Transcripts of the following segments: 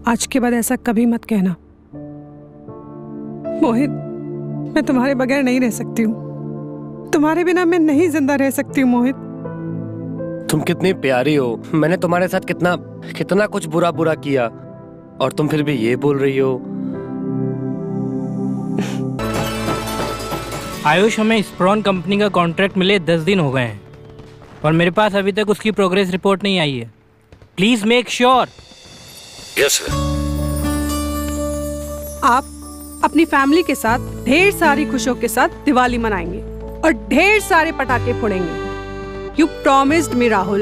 आज के बाद ऐसा कभी मत कहना। मोहित, मैं तुम्हारे बगैर नहीं रह सकती हूँ। तुम्हारे बिना मैं नहीं जिंदा रह सकती हूँ मोहित। तुम कितनी प्यारी हो। मैंने तुम्हारे साथ कितना कितना कुछ बुरा बुरा किया और तुम फिर भी ये बोल रही हो। आयुष, हमें स्प्रॉन कंपनी का कॉन्ट्रैक्ट मिले 10 दिन हो गए हैं और मेरे पास अभी तक उसकी प्रोग्रेस रिपोर्ट नहीं आई है। Please make sure. Yes sir. आप अपनी फैमिली के साथ ढेर सारी खुशियों के साथ दिवाली मनाएंगे और ढेर सारे पटाखे फोड़ेंगे। You promised me Rahul.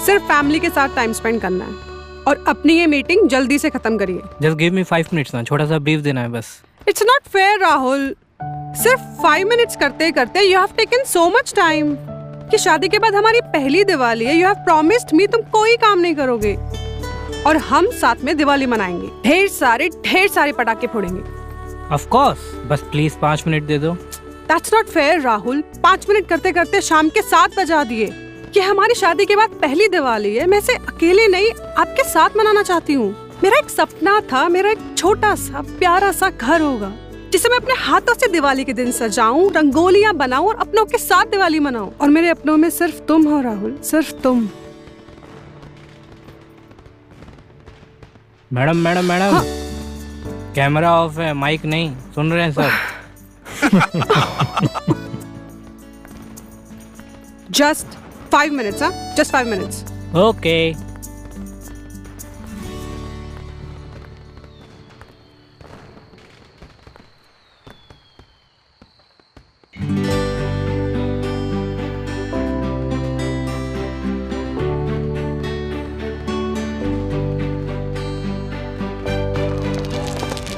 सिर्फ फैमिली के साथ टाइम स्पेंड करना है और अपनी ये मीटिंग जल्दी से खत्म करिए। जस्ट गिव मी 5 मिनट्स ना, छोटा सा ब्रीफ देना है बस। It's not fair Rahul. सिर्फ 5 मिनट्स करते करते you have taken so much time. कि शादी के बाद हमारी पहली दिवाली है। यू हैव प्रॉमिस्ड मी तुम कोई काम नहीं करोगे और हम साथ में दिवाली मनाएंगे। ढेर सारे पटाखे फोड़ेंगे। ऑफ कोर्स, बस प्लीज 5 मिनट दे दो। That's not fair Rahul. 5 minute करते करते शाम के 7 बजा दिए। कि हमारी शादी के बाद पहली दिवाली है। मैं इसे अकेले नहीं आपके साथ मनाना चाहती हूँ। मेरा एक सपना था, मेरा एक छोटा सा प्यारा सा घर होगा जिसे मैं अपने हाथों से दिवाली के दिन सजाऊं, रंगोलियां बनाऊं और अपनों के साथ दिवाली मनाऊं। और मेरे अपनों में सिर्फ तुम हो राहुल, सिर्फ तुम। मैडम हाँ। कैमरा ऑफ है, माइक नहीं। सुन रहे हैं सब? Just 5 minutes, huh? Just 5 minutes. Okay.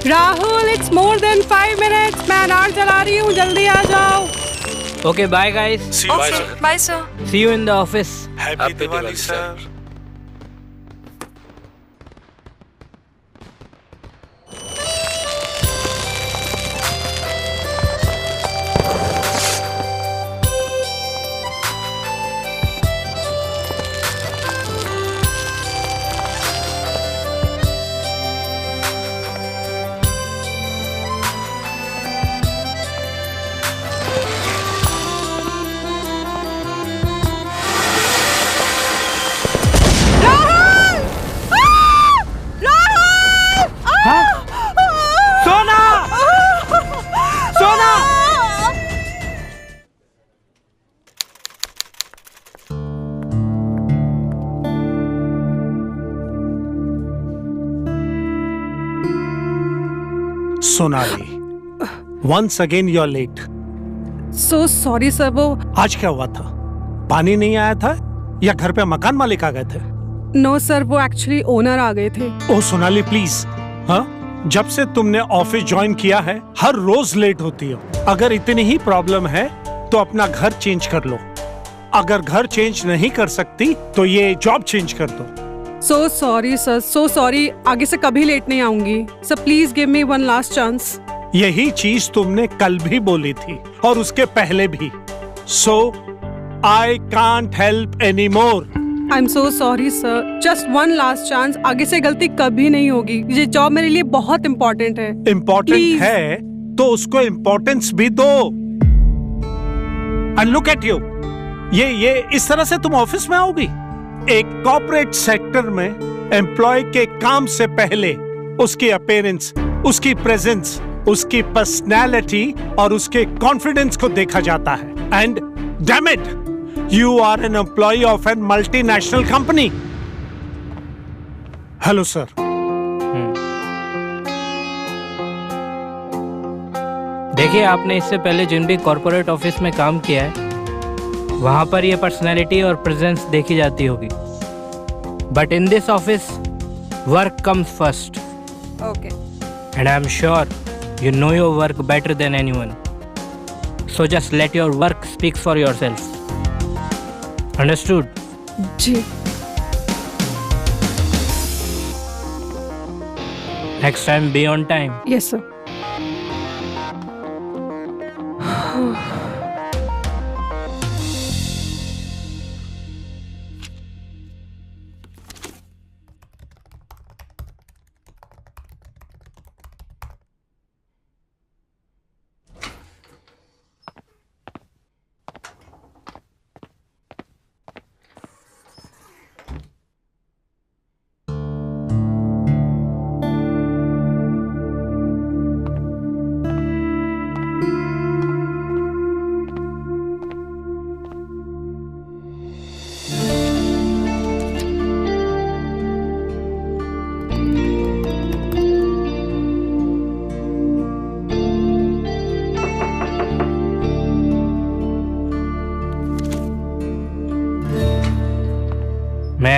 Rahul, it's more than 5 minutes. मैं अनार जला रही हूँ, जल्दी आ जाओ। Okay, bye guys. Bye sir. See you in the office. Happy Diwali sir. Sonali, once again you're late. So sorry sir, वो आज क्या हुआ था? पानी नहीं आया था या घर पे मकान मालिक आ गए थे? नो सर, वो एक्चुअली ओनर आ गए थे। ओह सोनाली प्लीज, हाँ? जब से तुमने ऑफिस ज्वाइन किया है हर रोज लेट होती हो। अगर इतनी ही प्रॉब्लम है तो अपना घर चेंज कर लो। अगर घर चेंज नहीं कर सकती तो ये जॉब चेंज कर दो। So sorry sir, so sorry। आगे से कभी लेट नहीं आऊंगी। Sir please give me one last chance। यही चीज तुमने कल भी बोली थी और उसके पहले भी। So I can't help anymore। I'm so sorry sir, just one last chance। आगे से गलती कभी नहीं होगी। ये जॉब मेरे लिए बहुत इम्पोर्टेंट है। इम्पोर्टेंट है तो उसको इम्पोर्टेंस भी दो। And look at you। ये इस तरह से तुम ऑफिस में आओगी? एक कॉर्पोरेट सेक्टर में एम्प्लॉय के काम से पहले उसकी अपीयरेंस, उसकी प्रेजेंस, उसकी पर्सनैलिटी और उसके कॉन्फिडेंस को देखा जाता है। And damn it, you are an employ of an multinational company. Hello sir. देखिए, आपने इससे पहले जिन भी कॉर्पोरेट ऑफिस में काम किया है वहां पर ये पर्सनैलिटी और प्रेजेंस देखी जाती होगी, but in this office work comes first. Okay. And I am sure you know your work better than anyone, so just let your work speak for yourself. Understood? जी। Next time be on time. Yes sir।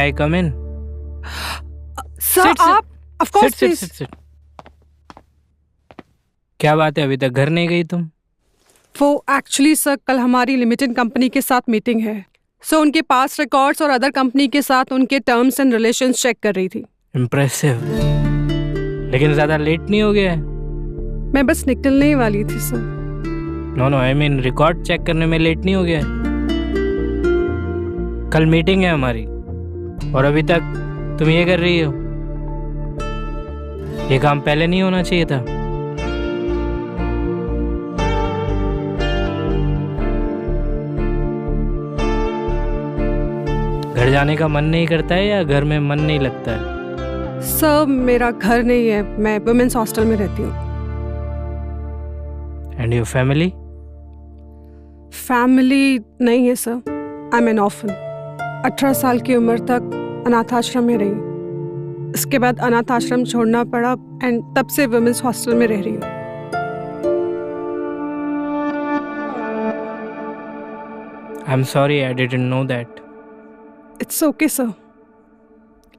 I come in? Sir Sit, sit. आप of course Sit, please. sit, sit, sit. क्या बात है, अभी तक घर नहीं गई तुम? वो एक्चुअली सर कल हमारी लिमिटेड कंपनी के साथ मीटिंग है, सो उनके पास रिकॉर्ड्स और अदर कंपनी के साथ उनके टर्म्स एंड रिलेशंस चेक कर रही थी। इम्प्रेसिव, लेकिन ज्यादा लेट नहीं हो गया है? मैं बस निकलने ही वाली थी sir. No I mean record check करने में लेट नहीं हो गया है? कल मीटिंग है हमारी और अभी तक तुम ये कर रही हो। ये काम पहले नहीं होना चाहिए था। घर जाने का मन नहीं करता है या घर में मन नहीं लगता है? सर मेरा घर नहीं है, मैं वुमेन्स हॉस्टल में रहती हूँ। And your family? फैमिली नहीं है sir, I am N orphan. 18 साल की उम्र तक अनाथ आश्रम में रही, इसके बाद अनाथ आश्रम छोड़ना पड़ा एंड तब से वुमेन्स हॉस्टल में रह रही हूँ। I am sorry, I didn't know that. It's okay sir.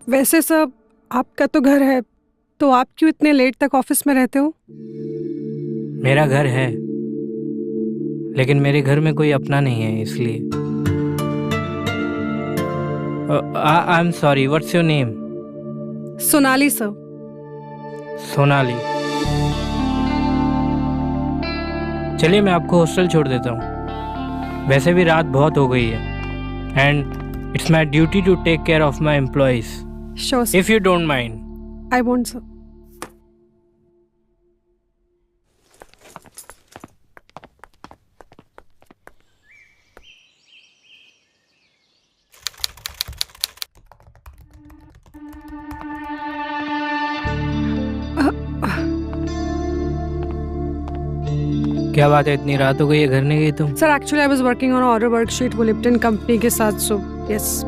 वैसे सर आपका तो घर है, तो आप क्यों इतने लेट तक ऑफिस में रहते हो? मेरा घर है, लेकिन मेरे घर में कोई अपना नहीं है, इसलिए। I am sorry, what's your name? Sonali sir. Sonali. चलिए मैं आपको हॉस्टल छोड़ देता हूँ, वैसे भी रात बहुत हो गई है and it's my duty to take care of my employees, sure sir, if you don't mind. I want sir. क्या बात है, इतनी रात हो गई है, घर नहीं गई तुम? Sir actually I was working on order worksheet वो लिप्टन कंपनी के साथ, सो यस।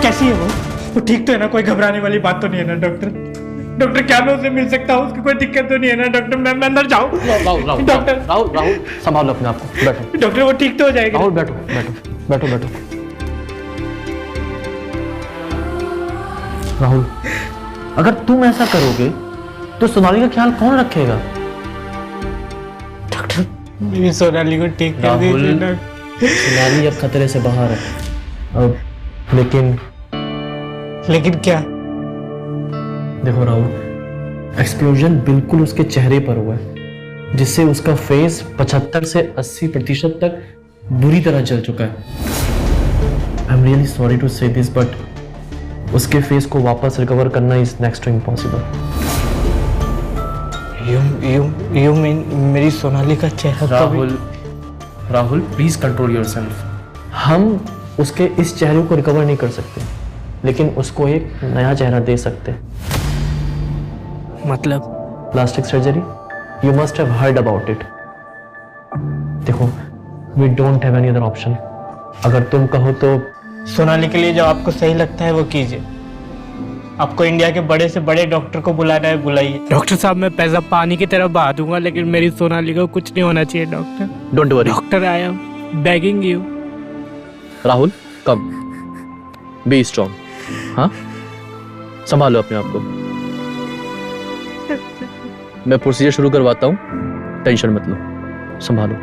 कैसी है वो ठीक तो है ना? कोई घबराने वाली बात तो नहीं है ना डॉक्टर? डॉक्टर क्या मैं उससे मिल सकता हूँ? उसकी कोई दिक्कत तो नहीं है ना डॉक्टर? मैं अंदर जाऊँ? डॉक्टर राहुल संभालो अपने आप को, बैठो। डॉक्टर वो ठीक तो हो जाएगा? राहुल बैठो बैठो बैठो बैठो। राहुल, अगर तुम ऐसा करोगे तो सोनाली का ख्याल कौन रखेगा? डॉक्टर मेरी सोनाली को ठीक कर दीजिए डॉक्टर। सोनाली अब खतरे से बाहर है अब, लेकिन क्या? देखो राहुल, एक्सप्लोजन बिल्कुल उसके चेहरे पर हुआ है, जिससे उसका फेस 75 से 80% तक बुरी तरह जल चुका है। I am really sorry to say this, but उसके फेस को वापस रिकवर करना is next to impossible. You mean मेरी सोनाली का चेहरा? Rahul please control yourself. हम उसके इस चेहरे को रिकवर नहीं कर सकते, लेकिन उसको एक नया चेहरा दे सकते। मतलब? Plastic surgery, you must have heard about it. देखो, we don't have any other option. अगर तुम कहो तो सोनाली के लिए जो आपको सही लगता है वो कीजिए। आपको इंडिया के बड़े से बड़े डॉक्टर को बुलाना है, बुलाइए। डॉक्टर साहब, मैं पैसा पानी की तरह बहा दूंगा, लेकिन मेरी सोनाली को कुछ नहीं होना चाहिए doctor. Don't worry doctor, I am begging you. Rahul, come, be strong. हाँ, संभालो अपने आप को। मैं प्रोसीजर शुरू करवाता हूँ, टेंशन मत लो, संभालो।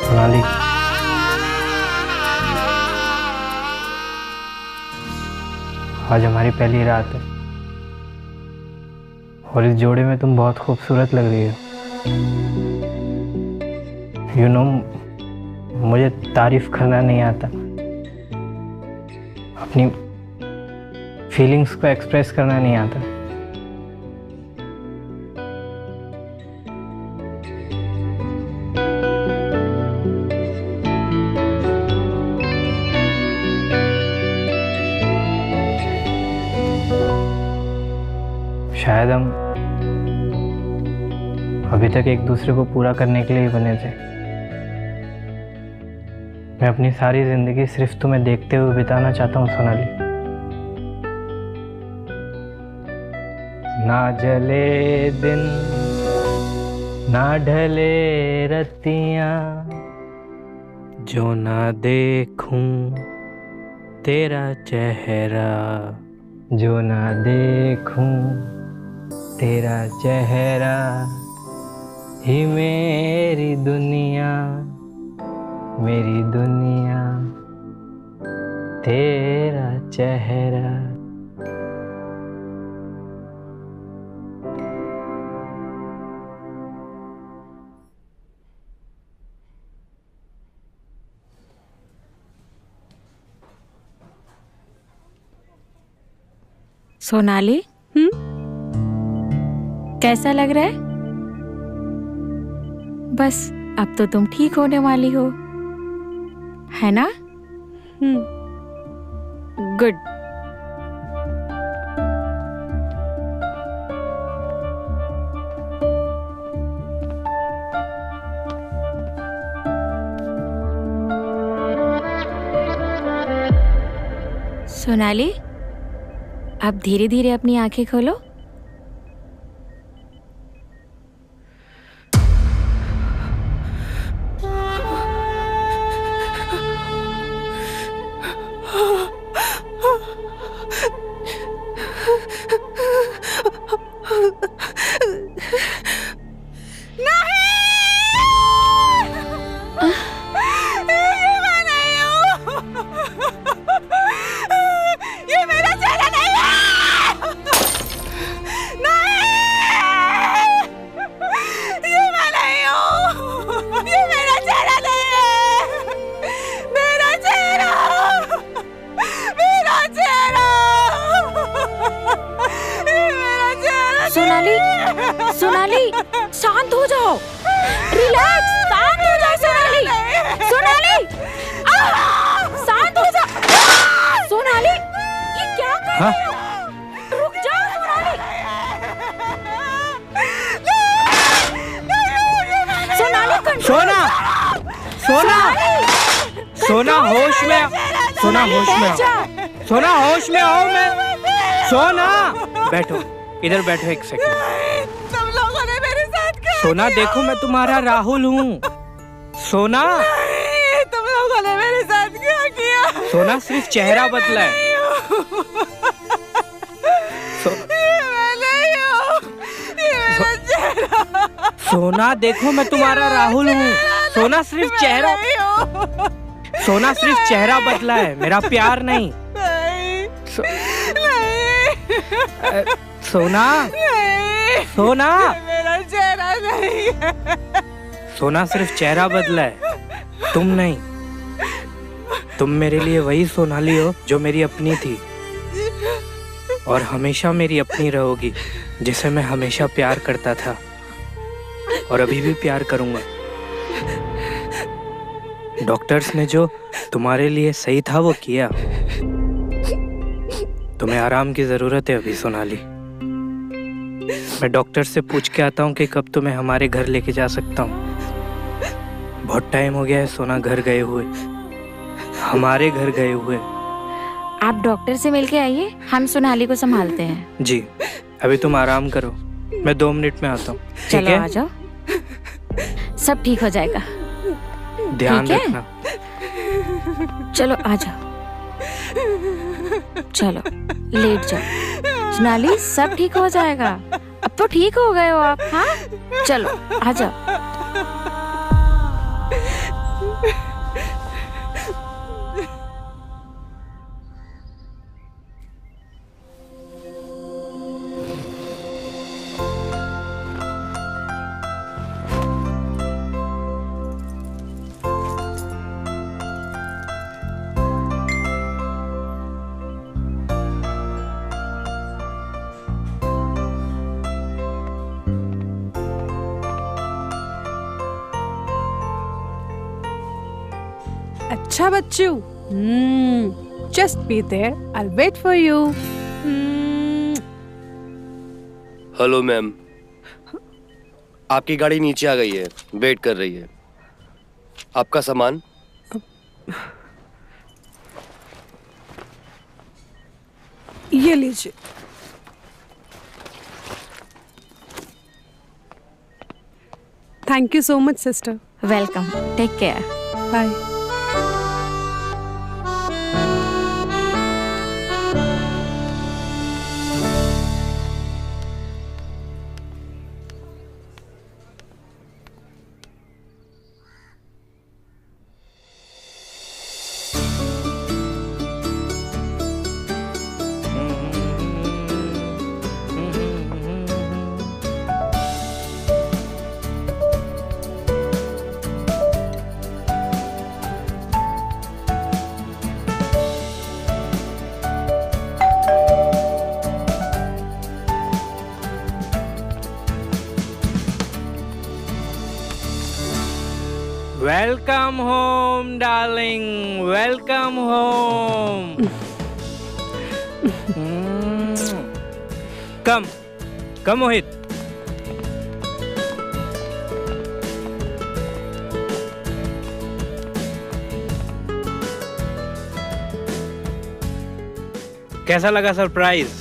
सोनाली, आज हमारी पहली रात है और इस जोड़े में तुम बहुत खूबसूरत लग रही हो। यू नो, मुझे तारीफ करना नहीं आता, अपनी फीलिंग्स को एक्सप्रेस करना नहीं आता। शायद हम अभी तक एक दूसरे को पूरा करने के लिए ही बने थे। मैं अपनी सारी जिंदगी सिर्फ तुम्हें देखते हुए बिताना चाहता हूँ सोनाली। ना जले दिन ना ढले रतियां, जो ना देखूं तेरा चेहरा, जो ना देखूं तेरा चेहरा ही मेरी दुनिया, मेरी दुनिया तेरा चेहरा। सोनाली, कैसा लग रहा है? बस अब तो तुम ठीक होने वाली हो, है ना? गुड। सोनाली, अब धीरे धीरे अपनी आंखें खोलो। सोनाली, सोनाली, शांत हो जाओ, रिलैक्स, शांत हो जाओ सोनाली, सोनाली, शांत हो जाओ, सोनाली, ये क्या कर रहे हो? रुक जाओ सोनाली, सोनाली, सोना, सोना, सोना होश में, सोना होश में, सोना होश में आओ। मैं सोना, बैठो, इधर बैठो एक सेकंड। तुम लोगों ने मेरे साथ क्या सोना देखो मैं तुम्हारा राहुल हूँ। सोना तुम लोगों ने मेरे साथ क्या किया? सोना सिर्फ चेहरा बदला है। सोना देखो मैं तुम्हारा राहुल हूँ। सोना सिर्फ चेहरा बदला है, मेरा प्यार नहीं। सोना सोना मेरा चेहरा नहीं है। सोना सिर्फ चेहरा बदला है, तुम नहीं। तुम मेरे लिए वही सोनाली हो जो मेरी अपनी थी और हमेशा मेरी अपनी रहोगी, जिसे मैं हमेशा प्यार करता था और अभी भी प्यार करूंगा। डॉक्टर्स ने जो तुम्हारे लिए सही था वो किया। तुम्हें आराम की जरूरत है अभी सोनाली। मैं डॉक्टर से पूछ के आता हूँ कि कब तुम्हें हमारे घर लेके जा सकता हूँ। बहुत टाइम हो गया है सोना घर गए हुए, हमारे घर गए हुए। आप डॉक्टर से मिलके आइए, हम सोनाली को संभालते हैं। जी अभी तुम आराम करो, मैं 2 मिनट में आता हूँ। चलो आ जाओ, सब ठीक हो जाएगा। ध्यान ठीक है? रखना। चलो आ जाओ, चलो लेट जाओ। सोनाली सब ठीक हो जाएगा, अब तो ठीक हो गए हो आप। हाँ चलो आ जाओ। अच्छा बच्चू, just be there. I'll wait for you. Hello ma'am, आपकी गाड़ी नीचे आ गई है, वेट कर रही है। आपका सामान। ये लीजिए। Thank you so much, sister. Welcome, take care. Bye. Welcome home darling, welcome home. Come come Mohit. कैसा लगा सरप्राइज?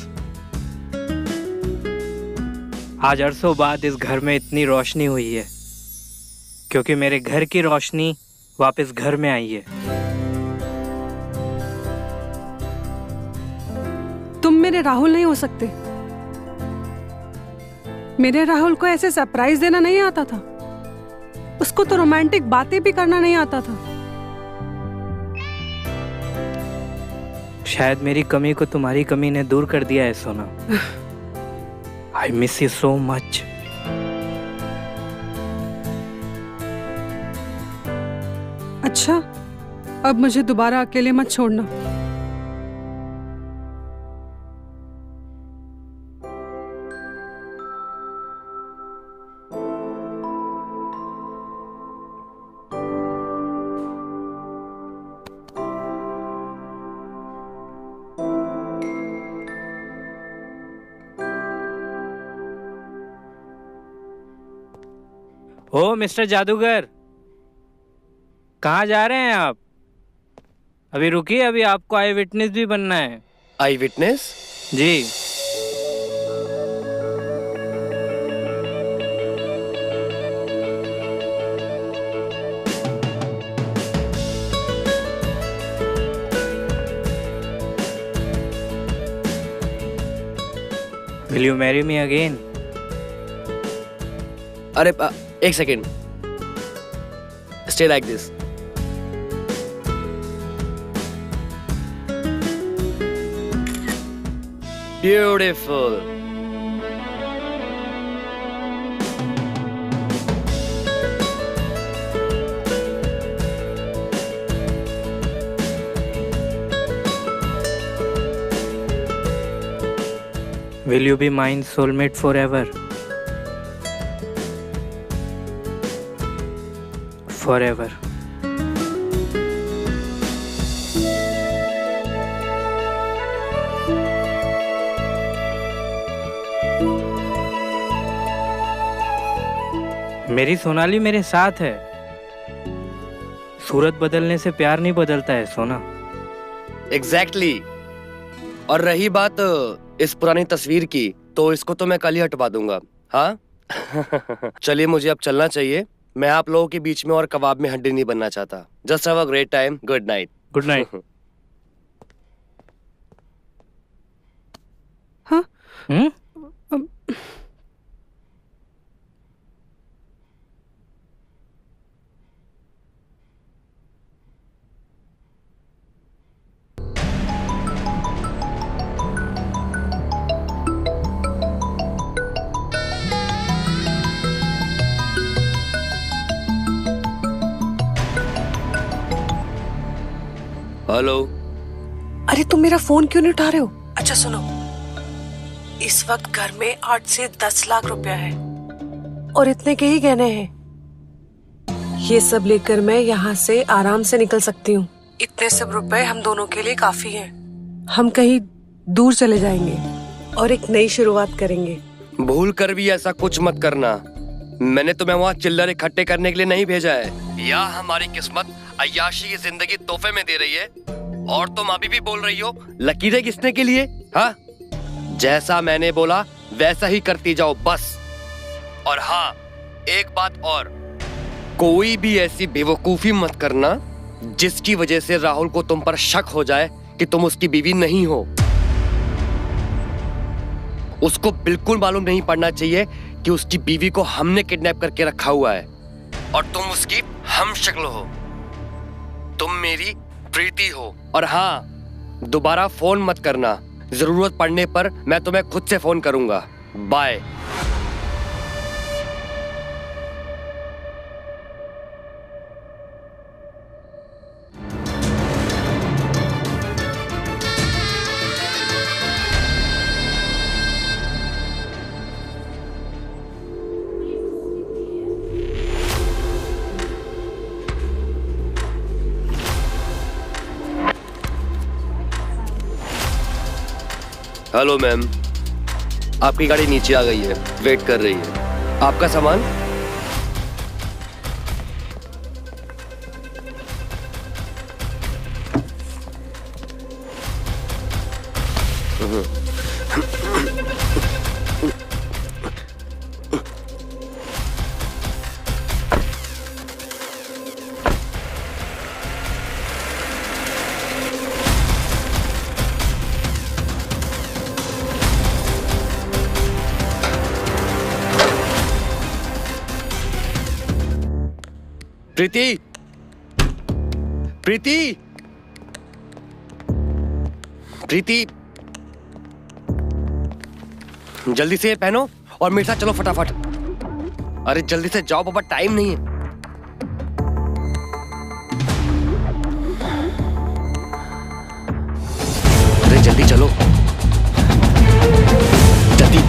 आज अरसों बाद इस घर में इतनी रोशनी हुई है, क्योंकि मेरे घर की रोशनी वापस घर में आई है। तुम मेरे राहुल नहीं हो सकते। मेरे राहुल को ऐसे सरप्राइज देना नहीं आता था, उसको तो रोमांटिक बातें भी करना नहीं आता था। शायद मेरी कमी को तुम्हारी कमी ने दूर कर दिया है सोना। I miss you so much. अच्छा, अब मुझे दोबारा अकेले मत छोड़ना। ओ मिस्टर जादूगर, कहाँ जा रहे हैं आप? अभी रुकिए, अभी आपको आई विटनेस भी बनना है। Eye witness? जी। Will you marry me again? अरे एक second, stay like this. Beautiful. Will you be mine soulmate forever? Forever. मेरी सोनाली मेरे साथ है. सूरत बदलने से प्यार नहीं बदलता है सोना. एग्जैक्टली. और रही बात इस पुरानी तस्वीर की, तो इसको तो मैं कल ही हटवा दूंगा. हाँ चलिए, मुझे अब चलना चाहिए. मैं आप लोगों के बीच में और कबाब में हड्डी नहीं बनना चाहता. Just have a great time. Good night. Good night. हाँ? हेलो. अरे तुम मेरा फोन क्यों नहीं उठा रहे हो? अच्छा सुनो, इस वक्त घर में 8 से 10 लाख रुपया है और इतने के ही गहने हैं. ये सब लेकर मैं यहाँ से आराम से निकल सकती हूँ. इतने सब रुपए हम दोनों के लिए काफी हैं. हम कहीं दूर चले जाएंगे और एक नई शुरुआत करेंगे. भूल कर भी ऐसा कुछ मत करना. मैंने तुम्हें वहाँ चिल्लर इकट्ठे करने के लिए नहीं भेजा है. या हमारी किस्मत अय्याशी की जिंदगी तोहफे में दे रही है और तुम अभी भी बोल रही हो लकीरें किसने के लिए. हाँ, जैसा मैंने बोला वैसा ही करती जाओ बस. और हाँ, एक बात और, कोई भी ऐसी बेवकूफी मत करना जिसकी वजह से राहुल को तुम पर शक हो जाए कि तुम उसकी बीवी नहीं हो. उसको बिल्कुल मालूम नहीं पड़ना चाहिए कि उसकी बीवी को हमने किडनैप करके रखा हुआ है और तुम उसकी हम शक्ल हो. तुम मेरी प्रीति हो. और हाँ, दोबारा फोन मत करना. जरूरत पड़ने पर मैं तुम्हें खुद से फोन करूंगा. बाय. हेलो मैम, आपकी गाड़ी नीचे आ गई है, वेट कर रही है. आपका सामान? प्रीति, प्रीति, प्रीति, जल्दी से पहनो और मेरे साथ चलो फटाफट. अरे जल्दी से जाओ बाबा, टाइम नहीं है. अरे जल्दी चलो, जल्दी.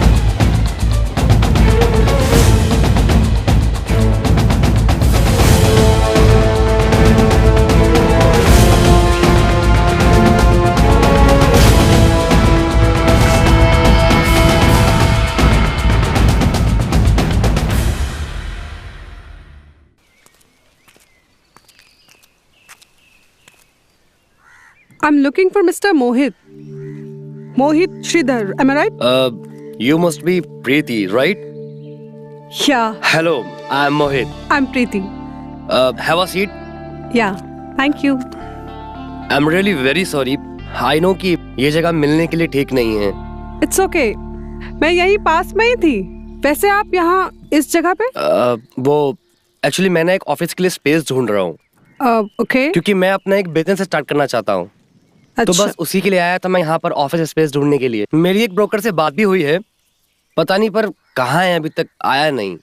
I'm looking for Mr. Mohit. Mohit Sridhar, am I right? You must be Preeti, right? Yeah, Hello, I'm Mohit. I'm Preeti. Have a seat. Yeah, thank you. I'm really very sorry. I know कि ये जगह मिलने के लिए ठीक नहीं है. It's okay. मैं यहीं पास में ही थी। वैसे आप यहाँ इस जगह पे? वो एक्चुअली मैं ना एक ऑफिस के लिए स्पेस ढूंढ रहा हूँ। ओके। क्योंकि मैं अपना एक बिजनेस स्टार्ट करना चाहता हूँ। तो बस उसी के लिए आया था मैं यहाँ पर ऑफिस स्पेस ढूंढने के लिए। मेरी एक ब्रोकर से बात भी हुई है, पता नहीं पर कहाँ है, अभी तक आया नहीं।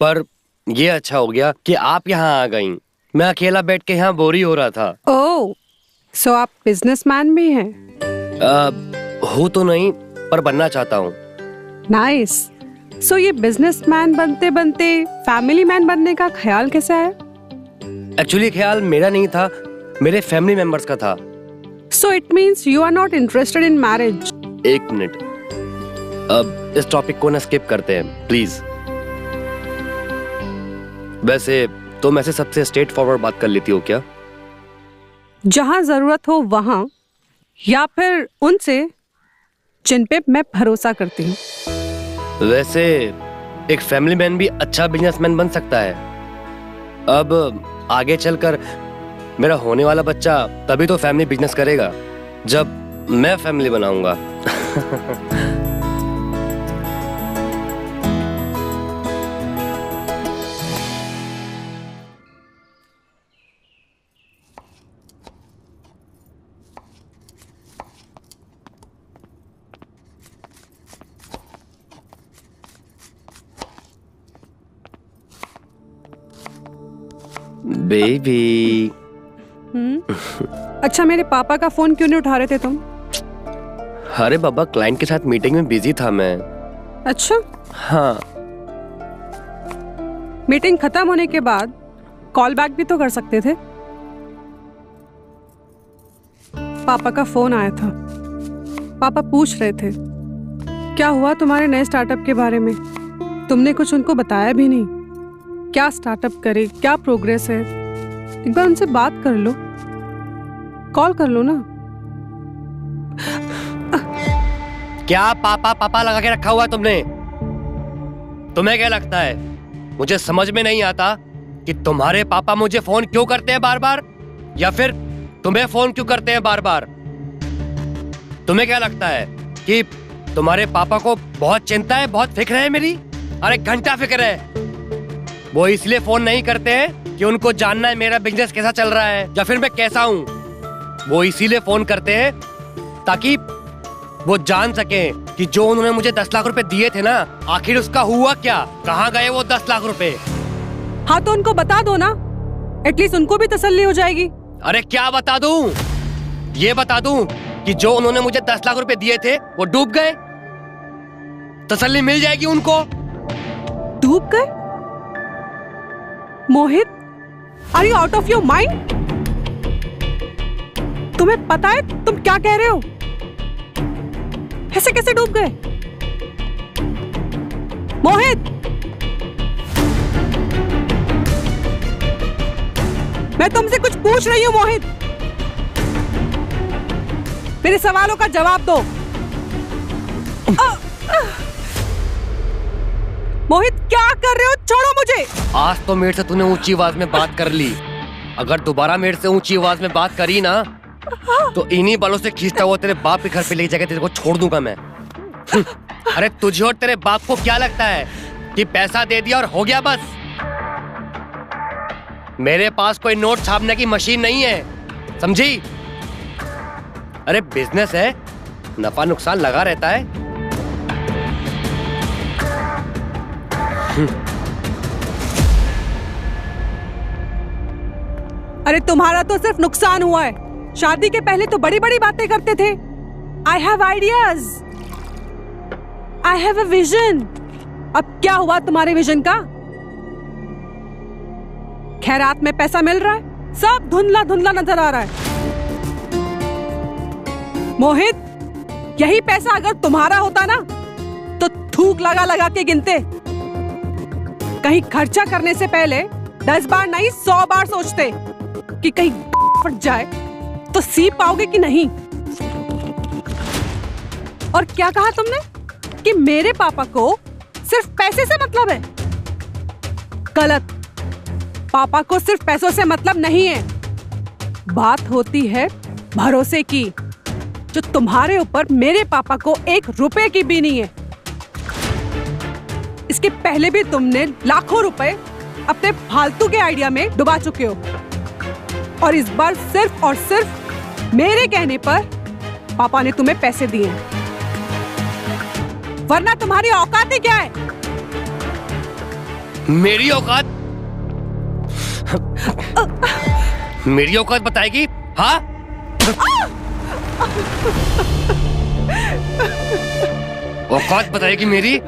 पर ये अच्छा हो गया कि आप यहाँ आ गईं। मैं अकेला बैठ के यहाँ बोरी हो रहा था। ओह, सो आप बिजनेसमैन भी हैं? हो तो नहीं पर बनना चाहता हूँ। नाइस। सो ये बिजनेसमैन बनते बनते फैमिली मैन बनने का ख्याल कैसे आया? एक्चुअली ख्याल मेरा नहीं था, मेरे फैमिली मेंबर्स का था। So it means you are not interested in marriage? एक मिनट, अब इस टॉपिक को ना स्किप करते हैं प्लीज। वैसे तुम ऐसे सबसे स्ट्रेट फॉरवर्ड बात कर लेती हो क्या? जहां जरूरत हो वहां, या फिर उनसे जिन पे मैं भरोसा करती हूँ। वैसे एक फैमिली मैन भी अच्छा बिजनेसमैन बन सकता है। अब आगे चलकर मेरा होने वाला बच्चा तभी तो फैमिली बिजनेस करेगा जब मैं फैमिली बनाऊंगा। बेबी। अच्छा, मेरे पापा का फोन क्यों नहीं उठा रहे थे तुम? अरे बाबा, क्लाइंट के साथ मीटिंग में बिजी था मैं। अच्छा। हाँ। मीटिंग खत्म होने के बाद कॉल बैक भी तो कर सकते थे। पापा का फोन आया था। पापा पूछ रहे थे क्या हुआ तुम्हारे नए स्टार्टअप के बारे में। तुमने कुछ उनको बताया भी नहीं। क्या स्टार्टअप करे, क्या प्रोग्रेस है। एक बार उनसे बात कर लो, कॉल कर लो ना। क्या पापा पापा लगा के रखा हुआ है तुमने? तुम्हें क्या लगता है मुझे समझ में नहीं आता कि तुम्हारे पापा मुझे फोन क्यों करते हैं बार बार, या फिर तुम्हें फोन क्यों करते हैं बार बार? तुम्हें क्या लगता है कि तुम्हारे पापा को बहुत चिंता है, बहुत फिक्र है मेरी? अरे घंटा फिक्र है। वो इसलिए फोन नहीं करते हैं कि उनको जानना है मेरा बिजनेस कैसा चल रहा है या फिर मैं कैसा हूँ। वो इसीलिए फोन करते हैं ताकि वो जान सके कि जो उन्होंने मुझे 10 लाख रुपए दिए थे ना, आखिर उसका हुआ क्या, कहाँ गए वो 10 लाख रुपए। हाँ तो उनको बता दो ना, एटलीस्ट उनको भी तसल्ली हो जाएगी। अरे क्या बता दूं? ये बता दूं कि जो उन्होंने मुझे 10 लाख रुपए दिए थे वो डूब गए, तसल्ली मिल जाएगी उनको। डूब गए? Mohit, are you out of your mind? तुम्हें पता है तुम क्या कह रहे हो? ऐसे कैसे डूब गए? मोहित, मैं तुमसे कुछ पूछ रही हूं। मोहित, मेरे सवालों का जवाब दो। मोहित, क्या कर रहे हो? छोड़ो मुझे। आज तो मेरे से तूने ऊंची आवाज में बात कर ली, अगर दोबारा मेरे से ऊंची आवाज में बात करी ना तो इन्हीं बालों से खींचता हुआ तेरे बाप के घर पे ले जाकर तेरे को छोड़ दूंगा मैं। अरे तुझे और तेरे बाप को क्या लगता है कि पैसा दे दिया और हो गया बस? मेरे पास कोई नोट छापने की मशीन नहीं है, समझी? अरे बिजनेस है, नफा नुकसान लगा रहता है। अरे तुम्हारा तो सिर्फ नुकसान हुआ है। शादी के पहले तो बड़ी बड़ी बातें करते थे। I have ideas, I have a vision. अब क्या हुआ तुम्हारे विजन का? खैरात में पैसा मिल रहा है, सब धुंधला धुंधला नजर आ रहा है। मोहित, यही पैसा अगर तुम्हारा होता ना तो थूक लगा लगा के गिनते। कहीं खर्चा करने से पहले 10 बार नहीं 100 बार सोचते कि कहीं फट जाए तो सी पाओगे कि नहीं। और क्या कहा तुमने कि मेरे पापा को सिर्फ पैसे से मतलब है? गलत। पापा को सिर्फ पैसों से मतलब नहीं है। बात होती है भरोसे की, जो तुम्हारे ऊपर मेरे पापा को 1 रुपए की भी नहीं है। इसके पहले भी तुमने लाखों रुपए अपने फालतू के आइडिया में डुबा चुके हो, और इस बार सिर्फ और सिर्फ मेरे कहने पर पापा ने तुम्हें पैसे दिए, वरना तुम्हारी औकात ही क्या है? मेरी औकात? मेरी औकात बताएगी? हाँ? औकात बताएगी मेरी?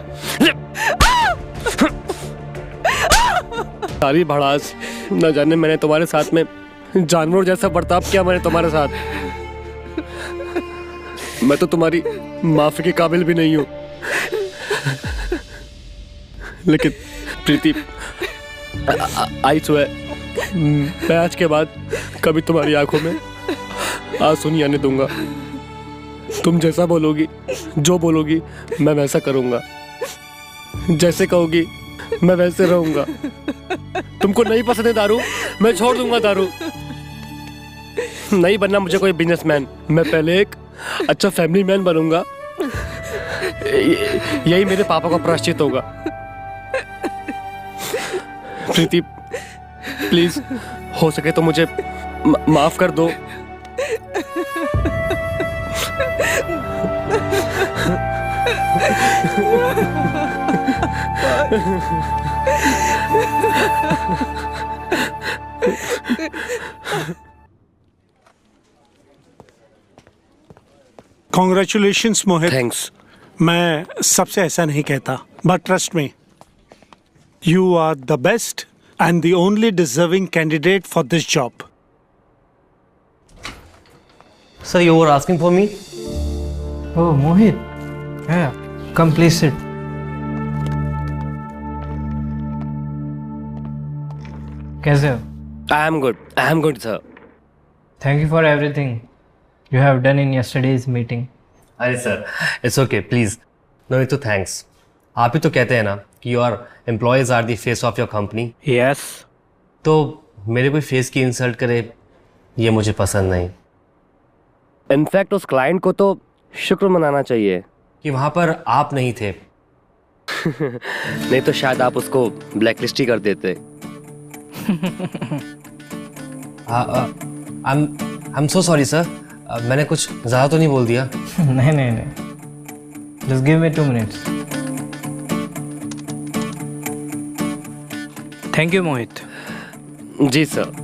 सारी भड़ास, न जाने मैंने तुम्हारे साथ में जानवर जैसा बर्ताव किया। मैंने तुम्हारे साथ, मैं तो तुम्हारी माफी के काबिल भी नहीं हूं। लेकिन प्रीति, आई स्वेयर, मैं आज के बाद कभी तुम्हारी आंखों में आंसू नहीं आने दूंगा। तुम जैसा बोलोगी, जो बोलोगी, मैं वैसा करूंगा। जैसे कहोगी मैं वैसे रहूंगा। तुमको नहीं पसंद है दारू, मैं छोड़ दूंगा दारू। नहीं बनना मुझे कोई बिजनेसमैन, मैं पहले एक अच्छा फैमिली मैन बनूंगा। यही मेरे पापा का प्रायश्चित होगा। प्रीति प्लीज, हो सके तो मुझे माफ कर दो। कॉन्ग्रेचुलेशंस मोहित। थैंक्स। मैं सबसे ऐसा नहीं कहता, but trust me, you are the best and the only deserving candidate for this job. Sir, you were asking for me? Oh, Mohit. Yeah, come please sit. कैसे हो? I am good, sir. Thank you for everything you have done in yesterday's meeting. अरे sir, it's okay, please no need to thanks. आप ही तो कहते हैं ना कि your employees are the face of your company. Yes. तो मेरे कोई फेस की इंसल्ट करे ये मुझे पसंद नहीं। इनफैक्ट उस क्लाइंट को तो शुक्र मनाना चाहिए कि वहाँ पर आप नहीं थे। नहीं तो शायद आप उसको ब्लैकलिस्ट ही कर देते। I am so sorry sir, मैंने कुछ ज़्यादा तो नहीं बोल दिया? नहीं, just give me 2 minutes. Thank you, Mohit. जी सर।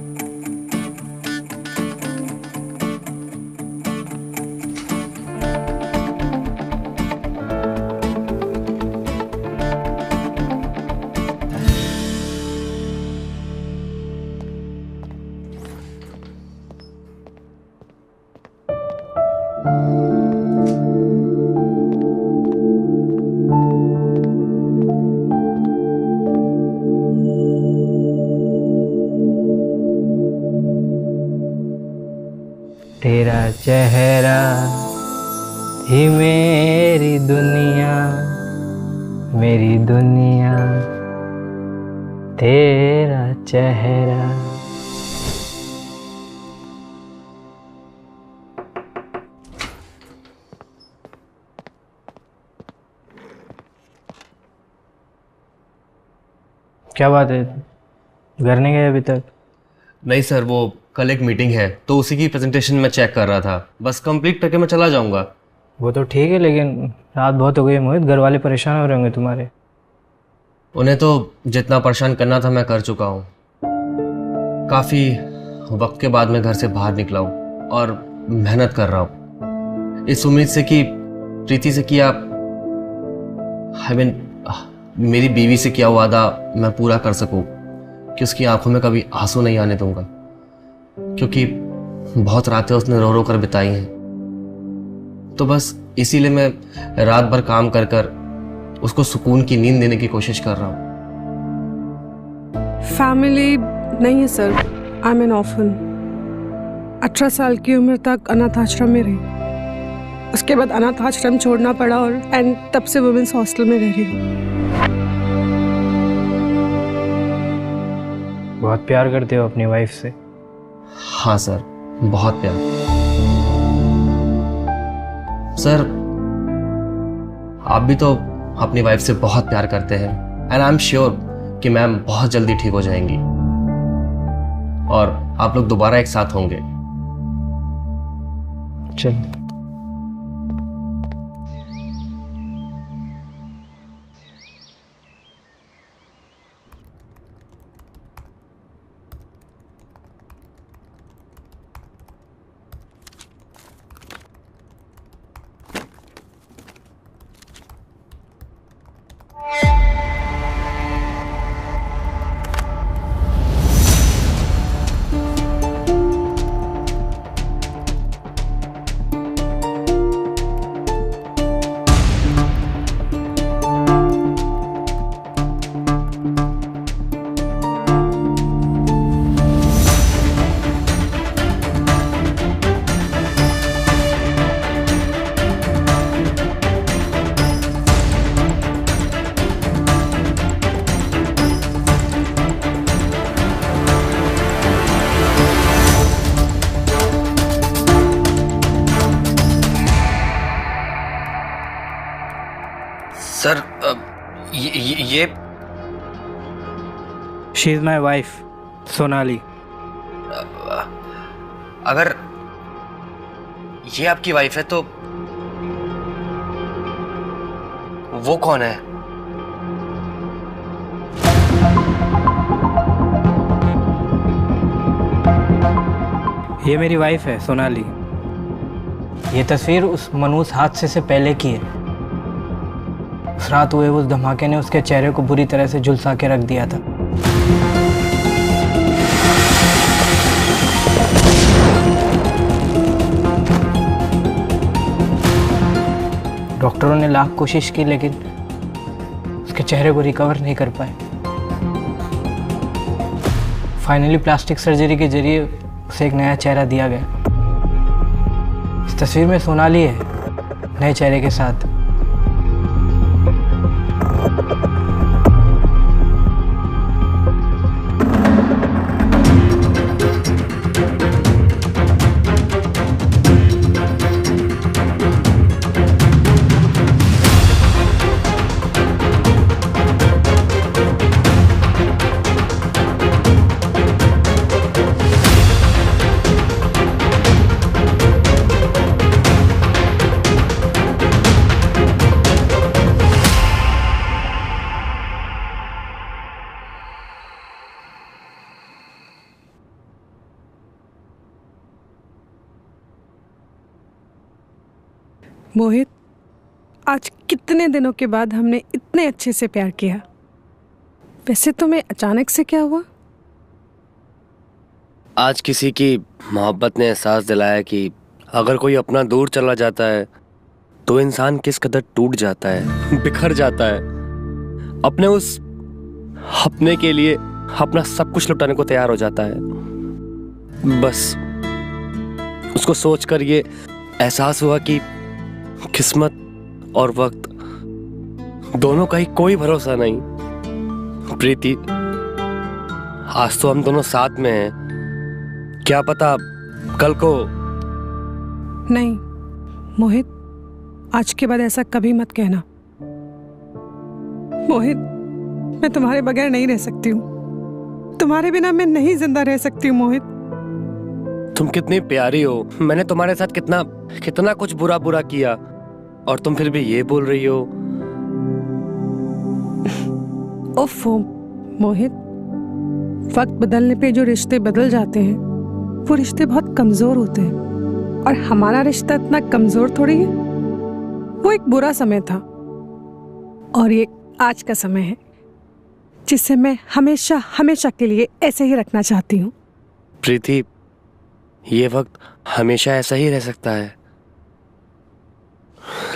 तेरा चेहरा ही मेरी दुनिया, मेरी दुनिया तेरा चेहरा। क्या बात है, घर नहीं गए अभी तक? नहीं सर, वो कल एक मीटिंग है तो उसी की प्रेजेंटेशन में चेक कर रहा था, बस कंप्लीट करके मैं चला जाऊंगा। वो तो ठीक है, लेकिन रात बहुत हो गई मोहित, घर वाले परेशान हो रहे होंगे तुम्हारे। उन्हें तो जितना परेशान करना था मैं कर चुका हूँ। काफ़ी वक्त के बाद मैं घर से बाहर निकला हूँ और मेहनत कर रहा हूँ इस उम्मीद से कि प्रीति से किया, मेरी बीवी से किया वादा मैं पूरा कर सकूँ कि उसकी आंखों में कभी आंसू नहीं आने दूंगा, क्योंकि बहुत रातें उसने रो रो कर बिताई हैं। तो बस इसीलिए मैं रात भर काम कर कर उसको सुकून की नींद देने की कोशिश कर रहा हूँ। फैमिली नहीं है sir, I am N orphan. 18 साल की उम्र तक अनाथ आश्रम में रही, उसके बाद अनाथ आश्रम छोड़ना पड़ा और तब से वुमेन्स हॉस्टल में रह रही हूँ। बहुत प्यार करते हो अपनी वाइफ से? हाँ सर, बहुत प्यार। सर, आप भी तो अपनी वाइफ से बहुत प्यार करते हैं। एंड आई एम श्योर कि मैम बहुत जल्दी ठीक हो जाएंगी और आप लोग दोबारा एक साथ होंगे। चल। सर ये she is my wife Sonali. अगर ये आपकी वाइफ है तो वो कौन है? ये मेरी वाइफ है सोनाली। ये तस्वीर उस मनूस हादसे से पहले की है। उस रात हुए उस धमाके ने उसके चेहरे को बुरी तरह से झुलसा के रख दिया था। डॉक्टरों ने लाख कोशिश की लेकिन उसके चेहरे को रिकवर नहीं कर पाए। फाइनली प्लास्टिक सर्जरी के जरिए उसे एक नया चेहरा दिया गया। इस तस्वीर में सोनाली है नए चेहरे के साथ। मोहित, आज कितने दिनों के बाद हमने इतने अच्छे से प्यार किया। वैसे तुम्हें अचानक से क्या हुआ? आज किसी की मोहब्बत ने एहसास दिलाया कि अगर कोई अपना दूर चला जाता है तो इंसान किस कदर टूट जाता है, बिखर जाता है, अपने उस अपने के लिए अपना सब कुछ लुटाने को तैयार हो जाता है। बस उसको सोचकर ये एहसास हुआ कि किस्मत और वक्त दोनों का ही कोई भरोसा नहीं। प्रीति, आज तो हम दोनों साथ में हैं, क्या पता कल को। नहीं मोहित, आज के बाद ऐसा कभी मत कहना। मोहित, मैं तुम्हारे बगैर नहीं रह सकती हूँ। तुम्हारे बिना मैं नहीं जिंदा रह सकती हूँ मोहित। तुम कितनी प्यारी हो। मैंने तुम्हारे साथ कितना कुछ बुरा किया और तुम फिर भी ये बोल रही हो। ओफो मोहित, वक्त बदलने पे जो रिश्ते बदल जाते हैं वो रिश्ते बहुत कमजोर होते हैं और हमारा रिश्ता इतना कमजोर थोड़ी है। वो एक बुरा समय था और ये आज का समय है जिसे मैं हमेशा हमेशा के लिए ऐसे ही रखना चाहती हूँ। प्रीति, ये वक्त हमेशा ऐसा ही रह सकता है,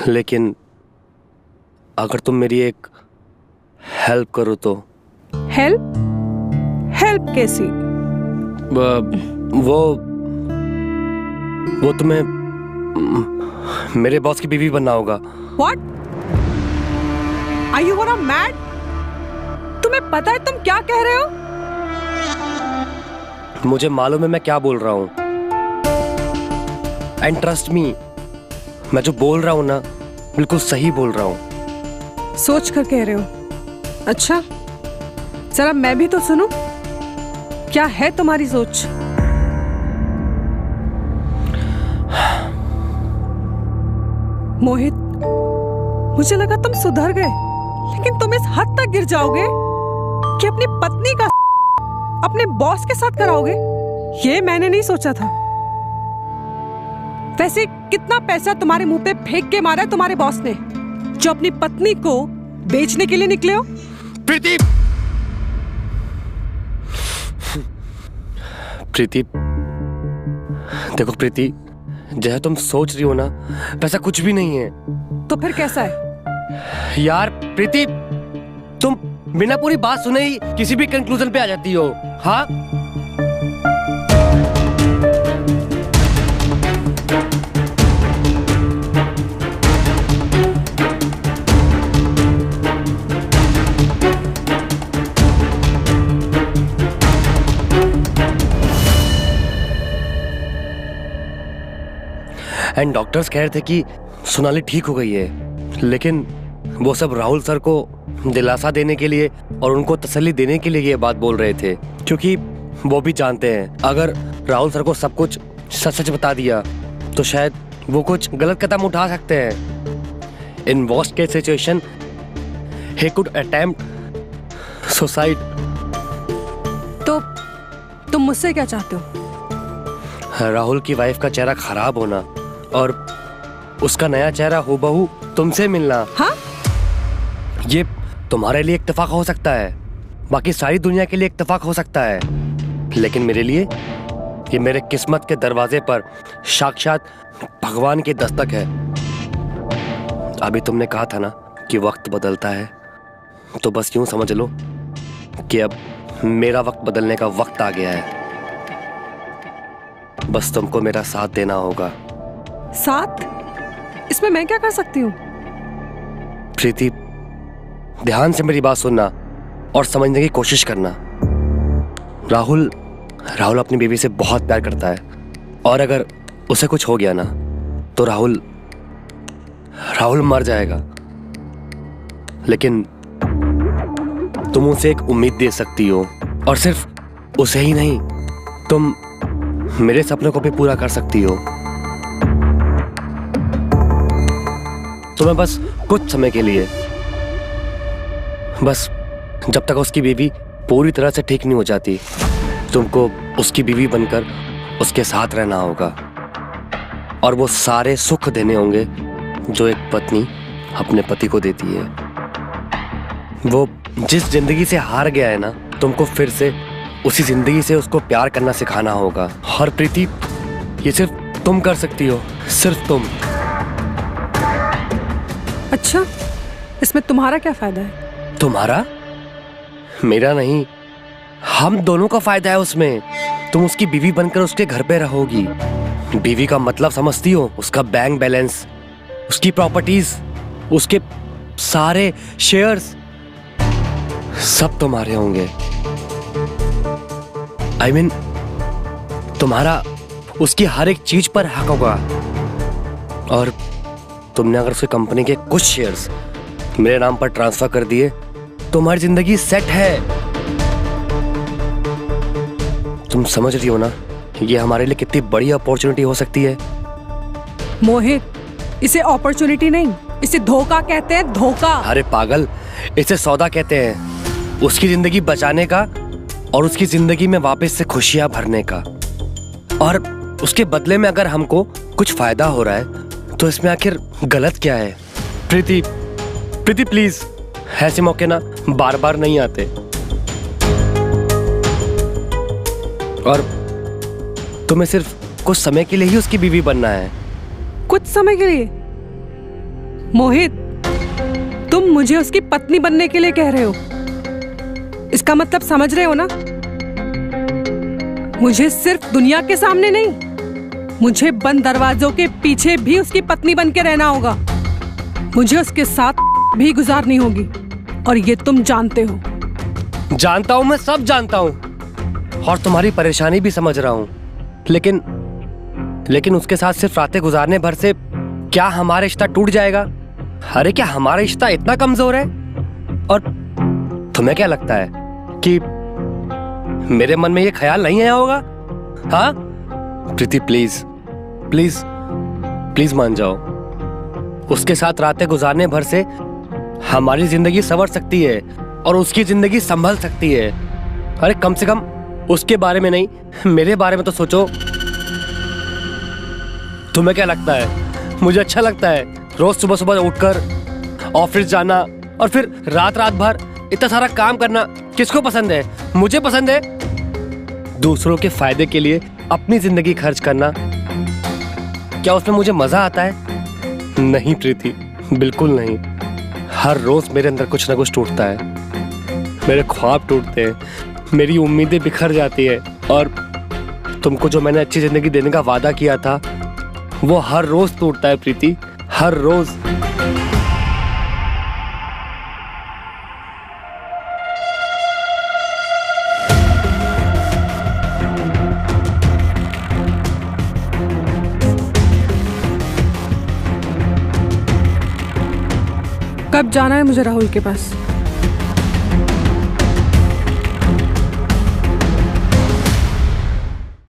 लेकिन अगर तुम मेरी एक हेल्प करो तो। हेल्प? हेल्प कैसी? वो तुम्हें मेरे बॉस की बीवी बनना होगा। What? Are you gonna mad? तुम्हें पता है तुम क्या कह रहे हो? मुझे मालूम है मैं क्या बोल रहा हूँ। एंड ट्रस्ट मी, मैं जो बोल रहा हूँ ना बिल्कुल सही बोल रहा हूँ। सोच कर कह रहे हो? अच्छा, जरा मैं भी तो सुनूं, क्या है तुम्हारी सोच? मोहित, मुझे लगा तुम सुधर गए, लेकिन तुम इस हद तक गिर जाओगे कि अपनी पत्नी का अपने बॉस के साथ कराओगे, ये मैंने नहीं सोचा था। वैसे कितना पैसा तुम्हारे मुंह पे फेंक के मारा है तुम्हारे बॉस ने, जो अपनी पत्नी को बेचने के लिए निकले हो? प्रीति, प्रीति, देखो प्रीति, जैसा तुम सोच रही हो ना वैसा कुछ भी नहीं है। तो फिर कैसा है? यार प्रीति, तुम बिना पूरी बात सुने ही किसी भी कंक्लूजन पे आ जाती हो। हाँ, एंड डॉक्टर्स कह रहे थे कि सोनाली ठीक हो गई है, लेकिन वो सब राहुल सर को दिलासा देने के लिए और उनको तसल्ली देने के लिए ये बात बोल रहे थे, क्योंकि वो भी जानते हैं अगर राहुल सर को सब कुछ सच सच बता दिया तो शायद वो कुछ गलत कदम उठा सकते हैं। In worst case situation he could attempt suicide. तो तुम मुझसे क्या चाहते हो? राहुल की वाइफ का चेहरा खराब होना और उसका नया चेहरा हूबहू तुमसे मिलना। हाँ? ये तुम्हारे लिए इत्तेफाक हो सकता है, बाकी सारी दुनिया के लिए इत्तेफाक हो सकता है, लेकिन मेरे लिए ये मेरे किस्मत के दरवाजे पर साक्षात भगवान की दस्तक है। अभी तुमने कहा था ना कि वक्त बदलता है, तो बस यूं समझ लो कि अब मेरा वक्त बदलने का वक्त आ गया है। बस तुमको मेरा साथ देना होगा। साथ? इसमें मैं क्या कर सकती हूँ? प्रीति, ध्यान से मेरी बात सुनना और समझने की कोशिश करना। राहुल अपनी बीवी से बहुत प्यार करता है, और अगर उसे कुछ हो गया ना तो राहुल मर जाएगा। लेकिन तुम उसे एक उम्मीद दे सकती हो, और सिर्फ उसे ही नहीं, तुम मेरे सपनों को भी पूरा कर सकती हो। तुम्हें बस कुछ समय के लिए, बस जब तक उसकी बीवी पूरी तरह से ठीक नहीं हो जाती, तुमको उसकी बीवी बनकर उसके साथ रहना होगा, और वो सारे सुख देने होंगे जो एक पत्नी अपने पति को देती है। वो जिस जिंदगी से हार गया है ना, तुमको फिर से उसी जिंदगी से उसको प्यार करना सिखाना होगा। और प्रीति, ये सिर्फ तुम कर सकती हो, सिर्फ तुम। अच्छा, इसमें तुम्हारा क्या फायदा है? तुम्हारा? मेरा नहीं, हम दोनों का फायदा है उसमें। तुम उसकी बीवी बनकर उसके घर पे रहोगी। बीवी का मतलब समझती हो? उसका बैंक बैलेंस, उसकी प्रॉपर्टीज, उसके सारे शेयर्स सब तुम्हारे होंगे। I mean, तुम्हारा उसकी हर एक चीज पर हक होगा, और तुमने अगर उसकी कंपनी के कुछ शेयर्स मेरे नाम पर ट्रांसफर कर दिए तो हमारी जिंदगी सेट है। तुम समझ रही हो ना, ये हमारे लिए कितनी बड़ी अपॉर्चुनिटी हो सकती है। मोहित, इसे अपॉर्चुनिटी नहीं, इसे धोखा कहते हैं, धोखा। अरे पागल, इसे सौदा कहते हैं। उसकी जिंदगी बचाने का और उसकी जिंदगी में वापस से खुशियां भरने का, और उसके बदले में अगर हमको कुछ फायदा हो रहा है तो इसमें आखिर गलत क्या है? प्रीति, प्रीति प्लीज, ऐसे मौके ना बार बार नहीं आते, और तुम्हें सिर्फ कुछ समय के लिए ही उसकी बीवी बनना है। कुछ समय के लिए? मोहित, तुम मुझे उसकी पत्नी बनने के लिए कह रहे हो? इसका मतलब समझ रहे हो ना? मुझे सिर्फ दुनिया के सामने नहीं, मुझे बंद दरवाजों के पीछे भी उसकी पत्नी बन के रहना होगा। मुझे उसके साथ भी गुजारनी होगी, और ये तुम जानते हो। जानता हूं, मैं सब जानता हूं, और तुम्हारी परेशानी भी समझ रहा हूं, लेकिन उसके साथ सिर्फ रातें गुजारने भर से क्या हमारा रिश्ता टूट जाएगा? अरे क्या हमारा रिश्ता इतना कमजोर है? और तुम्हें क्या लगता है कि मेरे मन में ये ख्याल नहीं आया होगा? हाँ प्रीति, प्लीज प्लीज प्लीज मान जाओ। उसके साथ रातें गुजारने भर से हमारी जिंदगी संवर सकती है और उसकी जिंदगी संभल सकती है। अरे कम से कम उसके बारे में नहीं, मेरे बारे में तो सोचो। तुम्हें क्या लगता है मुझे अच्छा लगता है रोज सुबह सुबह उठकर ऑफिस जाना और फिर रात रात भर इतना सारा काम करना? किसको पसंद है? मुझे पसंद है। दूसरों के फायदे के लिए अपनी जिंदगी खर्च करना, क्या उसमें मुझे मजा आता है? नहीं प्रीति, बिल्कुल नहीं। हर रोज मेरे अंदर कुछ ना कुछ टूटता है। मेरे ख्वाब टूटते हैं, मेरी उम्मीदें बिखर जाती है और तुमको जो मैंने अच्छी जिंदगी देने का वादा किया था वो हर रोज टूटता है प्रीति, हर रोज। कब जाना है मुझे राहुल के पास?